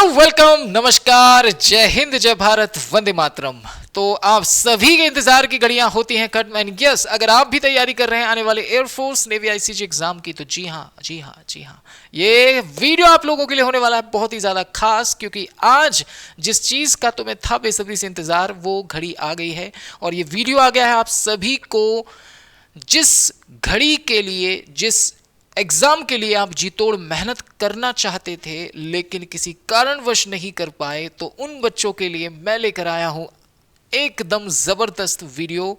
Hello, welcome, नमस्कार, जय हिंद, जय भारत, वंदे मातरम। तो आप सभी के इंतजार की घड़ियां होती हैं कट मैन। यस, अगर आप भी तैयारी कर रहे हैं आने वाले एयरफोर्स नेवी आईसीजी एग्जाम की, तो जी हाँ जी हाँ जी हाँ, ये वीडियो आप लोगों के लिए होने वाला है बहुत ही ज्यादा खास, क्योंकि आज जिस चीज का तुम्हें था बेसब्री से इंतजार, वो घड़ी आ गई है और ये वीडियो आ गया है आप सभी को। जिस घड़ी के लिए, जिस एग्जाम के लिए आप जी तोड़ मेहनत करना चाहते थे लेकिन किसी कारणवश नहीं कर पाए, तो उन बच्चों के लिए मैं लेकर आया हूं एकदम जबरदस्त वीडियो।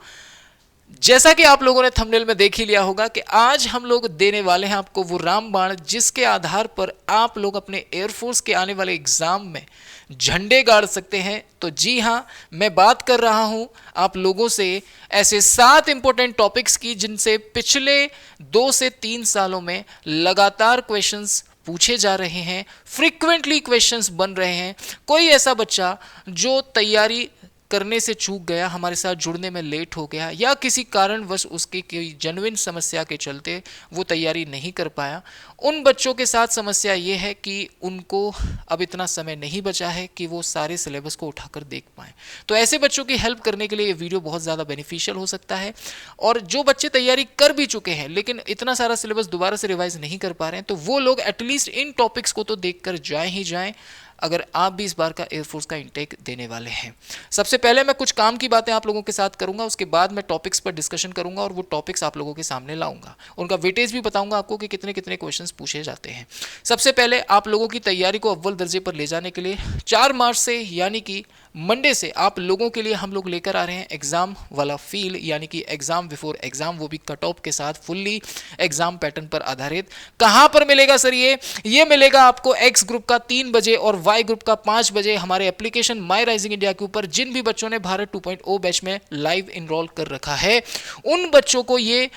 जैसा कि आप लोगों ने थंबनेल में देख ही लिया होगा कि आज हम लोग देने वाले हैं आपको वो रामबाण, जिसके आधार पर आप लोग अपने एयरफोर्स के आने वाले एग्जाम में झंडे गाड़ सकते हैं। तो जी हाँ, मैं बात कर रहा हूं आप लोगों से ऐसे 7 इंपॉर्टेंट टॉपिक्स की, जिनसे पिछले 2 से 3 सालों में लगातार क्वेश्चंस पूछे जा रहे हैं, फ्रीक्वेंटली क्वेश्चंस बन रहे हैं। कोई ऐसा बच्चा जो तैयारी करने से चूक गया, हमारे साथ जुड़ने में लेट हो गया, या किसी कारणवश उसकी कोई जेन्युइन समस्या के चलते वो तैयारी नहीं कर पाया, उन बच्चों के साथ समस्या ये है कि उनको अब इतना समय नहीं बचा है कि वो सारे सिलेबस को उठाकर देख पाएं। तो ऐसे बच्चों की हेल्प करने के लिए ये वीडियो बहुत ज़्यादा बेनिफिशियल हो सकता है। और जो बच्चे तैयारी कर भी चुके हैं लेकिन इतना सारा सिलेबस दोबारा से रिवाइज नहीं कर पा रहे हैं, तो वो लोग एटलीस्ट इन टॉपिक्स को तो देखकर जाएं ही जाएं, अगर आप भी इस बार का एयरफोर्स का इंटेक देने वाले हैं। सबसे पहले मैं कुछ काम की बातें आप लोगों के साथ करूंगा, उसके बाद मैं टॉपिक्स पर डिस्कशन करूंगा और वो टॉपिक्स आप लोगों के सामने लाऊंगा, उनका वेटेज भी बताऊंगा आपको कि कितने कितने क्वेश्चंस पूछे जाते हैं। सबसे पहले आप लोगों की तैयारी को अव्वल दर्जे पर ले जाने के लिए 4 मार्च से यानी कि मंडे से आप लोगों के लिए हम लोग लेकर आ रहे हैं एग्जाम वाला फील, यानी कि एग्जाम बिफोर एग्जाम, वो भी कट ऑफ के साथ, फुल्ली एग्जाम पैटर्न पर आधारित। कहां पर मिलेगा सर? ये मिलेगा आपको एक्स ग्रुप का 3 बजे और वाई ग्रुप का 5 बजे हमारे एप्लीकेशन माई राइजिंग इंडिया के ऊपर। जिन भी बच्चों ने भारत 2.0 बैच में लाइव इनरोल कर रखा है, उन बच्चों को ये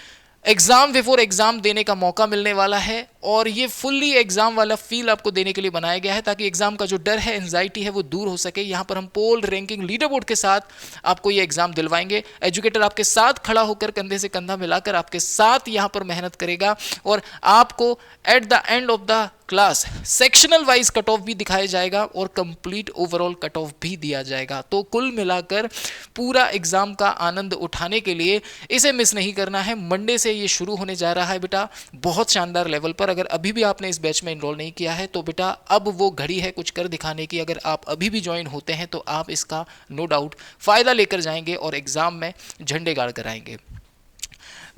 एग्जाम बिफोर एग्जाम देने का मौका मिलने वाला है। और ये फुल्ली एग्जाम वाला फील आपको देने के लिए बनाया गया है, ताकि एग्जाम का जो डर है, एंजाइटी है, वो दूर हो सके। यहां पर हम पोल, रैंकिंग, लीडर बोर्ड के साथ आपको ये एग्जाम दिलवाएंगे। एजुकेटर आपके साथ खड़ा होकर, कंधे से कंधा मिलाकर आपके साथ यहां पर मेहनत करेगा, और आपको at the end of the class sectional wise cut off भी दिखाया जाएगा और कंप्लीट ओवरऑल कट ऑफ भी दिया जाएगा। तो कुल मिलाकर पूरा एग्जाम का आनंद उठाने के लिए इसे मिस नहीं करना है। मंडे से ये शुरू होने जा रहा है बेटा, बहुत शानदार लेवल पर। अगर अभी भी आपने इस बैच में इनरोल नहीं किया है, तो बेटा अब वो घड़ी है कुछ कर दिखाने की। अगर आप अभी भी ज्वाइन होते हैं तो आप इसका नो डाउट फायदा लेकर जाएंगे और एग्जाम में झंडे गाड़ कर आएंगे।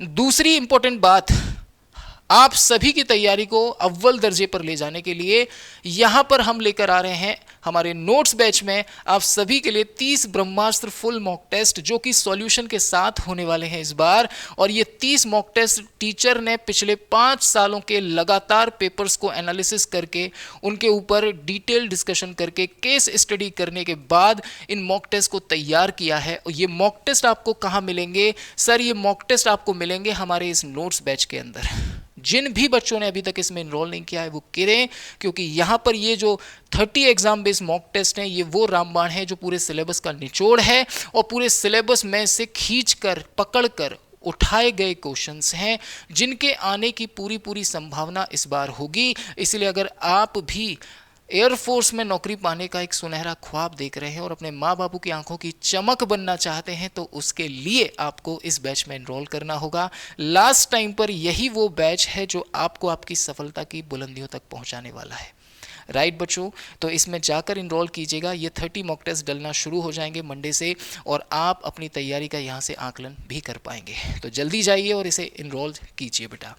दूसरी इंपॉर्टेंट बात, आप सभी की तैयारी को अव्वल दर्जे पर ले जाने के लिए यहां पर हम लेकर आ रहे हैं हमारे नोट्स बैच में आप सभी के लिए 30 ब्रह्मास्त्र फुल मॉक टेस्ट, जो कि सॉल्यूशन के साथ होने वाले हैं इस बार। और ये 30 मॉक टेस्ट टीचर ने पिछले 5 सालों के लगातार पेपर्स को एनालिसिस करके, उनके ऊपर डिटेल डिस्कशन करके, केस स्टडी करने के बाद इन मॉक टेस्ट को तैयार किया है। और ये मॉक टेस्ट आपको कहां मिलेंगे सर? ये मॉक टेस्ट आपको मिलेंगे हमारे इस नोट्स बैच के अंदर। जिन भी बच्चों ने अभी तक इसमें इनरोल नहीं किया है वो करें, क्योंकि यहां पर ये जो 30 एग्जाम बेस्ड मॉक टेस्ट हैं, ये वो रामबाण है जो पूरे सिलेबस का निचोड़ है और पूरे सिलेबस में से खींचकर, पकड़कर उठाए गए क्वेश्चंस हैं, जिनके आने की पूरी पूरी संभावना इस बार होगी। इसलिए अगर आप भी एयरफोर्स में नौकरी पाने का एक सुनहरा ख्वाब देख रहे हैं और अपने माँ बापू की आंखों की चमक बनना चाहते हैं, तो उसके लिए आपको इस बैच में एनरोल करना होगा। लास्ट टाइम पर यही वो बैच है जो आपको आपकी सफलता की बुलंदियों तक पहुंचाने वाला है। राइट बच्चों, तो इसमें जाकर इनरोल कीजिएगा। ये 30 मॉक टेस्ट डलना शुरू हो जाएंगे मंडे से, और आप अपनी तैयारी का यहाँ से आकलन भी कर पाएंगे। तो जल्दी जाइए और इसे इनरोल कीजिए बेटा।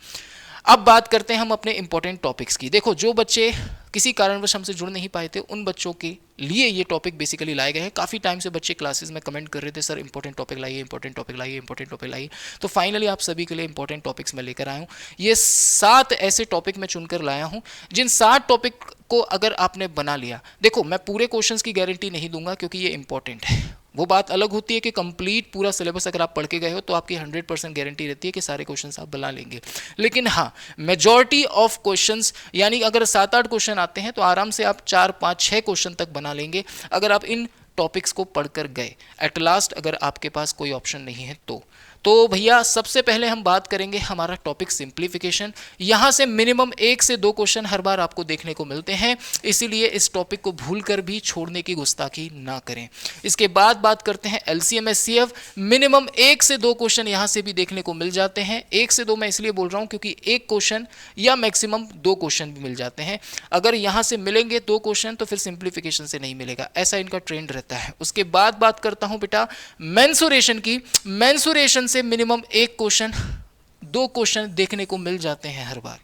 अब बात करते हैं हम अपने इंपॉर्टेंट टॉपिक्स की। देखो, जो बच्चे किसी कारणवश हमसे जुड़ नहीं पाए थे, उन बच्चों के लिए ये टॉपिक बेसिकली लाए गए हैं। काफ़ी टाइम से बच्चे क्लासेस में कमेंट कर रहे थे, सर इंपॉर्टेंट टॉपिक लाइए, इंपॉर्टेंट टॉपिक लाइए, इंपॉर्टेंट टॉपिक लाइए। तो फाइनली आप सभी के लिए इंपॉर्टेंट टॉपिक्स में लेकर आया हूँ। ये 7 ऐसे टॉपिक मैं चुनकर लाया हूँ, जिन 7 टॉपिक को अगर आपने बना लिया, देखो मैं पूरे क्वेश्चंस की गारंटी नहीं दूंगा क्योंकि ये इंपॉर्टेंट है। वो बात अलग होती है कि कंप्लीट पूरा सिलेबस अगर आप पढ़ के गए हो तो आपकी 100% गारंटी रहती है कि सारे क्वेश्चंस आप बना लेंगे। लेकिन हाँ, मेजॉरिटी ऑफ क्वेश्चंस, यानी अगर 7-8 क्वेश्चन आते हैं तो आराम से आप 4, 5, 6 क्वेश्चन तक बना लेंगे, अगर आप इन टॉपिक्स को पढ़कर गए। एट लास्ट अगर आपके पास कोई ऑप्शन नहीं है तो भैया सबसे पहले हम बात करेंगे हमारा टॉपिक सिंप्लीफिकेशन। यहां से मिनिमम 1 से 2 क्वेश्चन हर बार आपको देखने को मिलते हैं, इसीलिए इस टॉपिक को भूलकर भी छोड़ने की गुस्ताखी ना करें। इसके बाद बात करते हैं एलसीएम एचसीएफ। मिनिमम 1 से 2 क्वेश्चन यहां से भी देखने को मिल जाते हैं। 1 से 2 मैं इसलिए बोल रहा हूं क्योंकि 1 क्वेश्चन या मैक्सिमम 2 क्वेश्चन भी मिल जाते हैं। अगर यहां से मिलेंगे 2 क्वेश्चन तो फिर सिंप्लीफिकेशन से नहीं मिलेगा, ऐसा इनका ट्रेंड रहता है। उसके बाद बात करता हूं बेटा मेंसुरेशन की। मेंसुरेशन से मिनिमम 1 क्वेश्चन 2 क्वेश्चन देखने को मिल जाते हैं हर बार,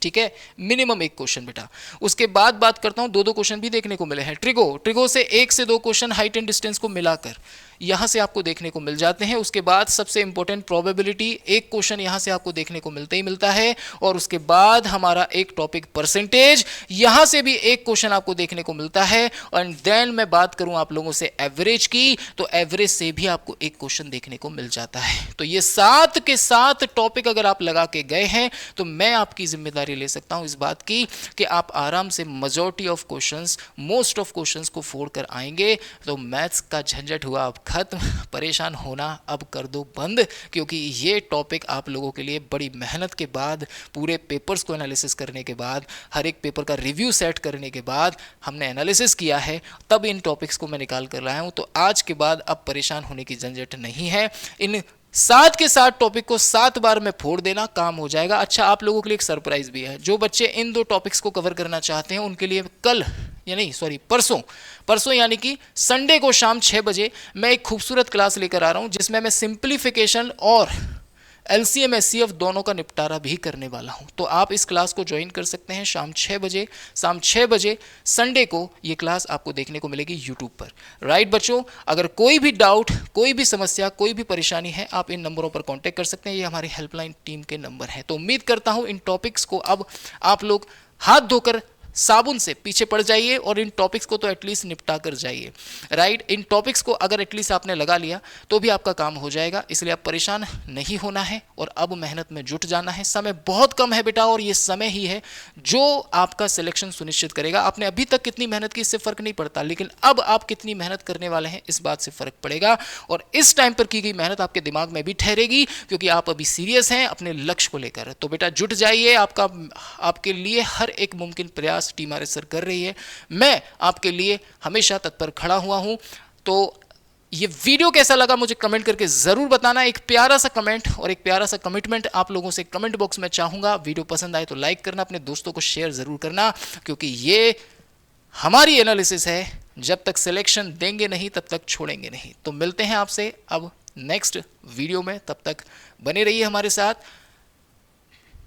ठीक है, मिनिमम 1 क्वेश्चन बेटा। उसके बाद बात करता हूं 2-2 क्वेश्चन भी देखने को मिले हैं। ट्रिगो से 1 से 2 क्वेश्चन हाइट एंड डिस्टेंस को मिलाकर यहां से आपको देखने को मिल जाते हैं। उसके बाद सबसे इंपॉर्टेंट प्रोबेबिलिटी, 1 क्वेश्चन यहां से आपको देखने को मिलता ही मिलता है। और उसके बाद हमारा एक टॉपिक परसेंटेज, यहां से भी 1 क्वेश्चन आपको देखने को मिलता है। एंड देन मैं बात करूं आप लोगों से एवरेज की, तो एवरेज से भी आपको 1 क्वेश्चन देखने को मिल जाता है। तो ये 7 के 7 टॉपिक अगर आप लगा के गए हैं तो मैं आपकी जिम्मेदारी ले सकता हूं इस बात की कि आप आराम से majority of questions, most of questions को फोड़ कर आएंगे। तो मैथ्स का झंझट हुआ अब खत्म, परेशान होना अब कर दो बंद, क्योंकि ये टॉपिक आप लोगों के लिए बड़ी मेहनत के बाद, पूरे पेपर्स को एनालिसिस करने के बाद, हर एक पेपर का रिव्यू सेट करने के बाद हमने एनालिसिस किया है, तब इन टॉपिक्स को मैं निकाल कर लाया हूं। तो आज के बाद अब परेशान होने की झंझट नहीं है। इन 7 के 7 टॉपिक को 7 बार में फोड़ देना, काम हो जाएगा। अच्छा, आप लोगों के लिए एक सरप्राइज भी है। जो बच्चे इन 2 टॉपिक्स को कवर करना चाहते हैं उनके लिए कल या नहीं सॉरी परसों यानी कि संडे को शाम 6 बजे मैं एक खूबसूरत क्लास लेकर आ रहा हूं, जिसमें मैं सिंप्लीफिकेशन और एलसीएम एचसीएफ दोनों का निपटारा भी करने वाला हूं। तो आप इस क्लास को ज्वाइन कर सकते हैं शाम 6 बजे संडे को ये क्लास आपको देखने को मिलेगी यूट्यूब पर। राइट बच्चों, अगर कोई भी डाउट, कोई भी समस्या, कोई भी परेशानी है, आप इन नंबरों पर कांटेक्ट कर सकते हैं। ये हमारी हेल्पलाइन टीम के नंबर हैं। तो उम्मीद करता हूं इन टॉपिक्स को अब आप लोग हाथ धोकर साबुन से पीछे पड़ जाइए और इन टॉपिक्स को तो एटलीस्ट निपटा कर जाइए। राइट, इन टॉपिक्स को अगर एटलीस्ट आपने लगा लिया तो भी आपका काम हो जाएगा, इसलिए आप परेशान नहीं होना है और अब मेहनत में जुट जाना है। समय बहुत कम है बेटा, और ये समय ही है जो आपका सिलेक्शन सुनिश्चित करेगा। आपने अभी तक कितनी मेहनत की इससे फर्क नहीं पड़ता, लेकिन अब आप कितनी मेहनत करने वाले हैं इस बात से फर्क पड़ेगा। और इस टाइम पर की गई मेहनत आपके दिमाग में भी ठहरेगी, क्योंकि आप अभी सीरियस हैं अपने लक्ष्य को लेकर। तो बेटा जुट जाइए, आपके लिए हर एक मुमकिन प्रयास टीम आरएसआर कर रही है। मैं आपके लिए हमेशा तत्पर खड़ा हुआ हूं। तो ये वीडियो कैसा लगा मुझे कमेंट करके जरूर बताना। एक प्यारा सा कमेंट और एक प्यारा सा कमिटमेंट आप लोगों से कमेंट बॉक्स में चाहूंगा। वीडियो पसंद आए तो लाइक करना, अपने दोस्तों को शेयर जरूर करना, क्योंकि ये हमारी एनालिसिस है। जब तक सिलेक्शन देंगे नहीं तब तक छोड़ेंगे नहीं। तो मिलते हैं आपसे अब नेक्स्ट वीडियो में, तब तक बने रहिए हमारे साथ।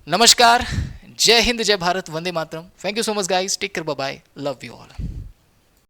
नमस्कार, जय हिंद, जय भारत, वंदे मातरम। Thank you so much guys, take care, bye bye, love you all.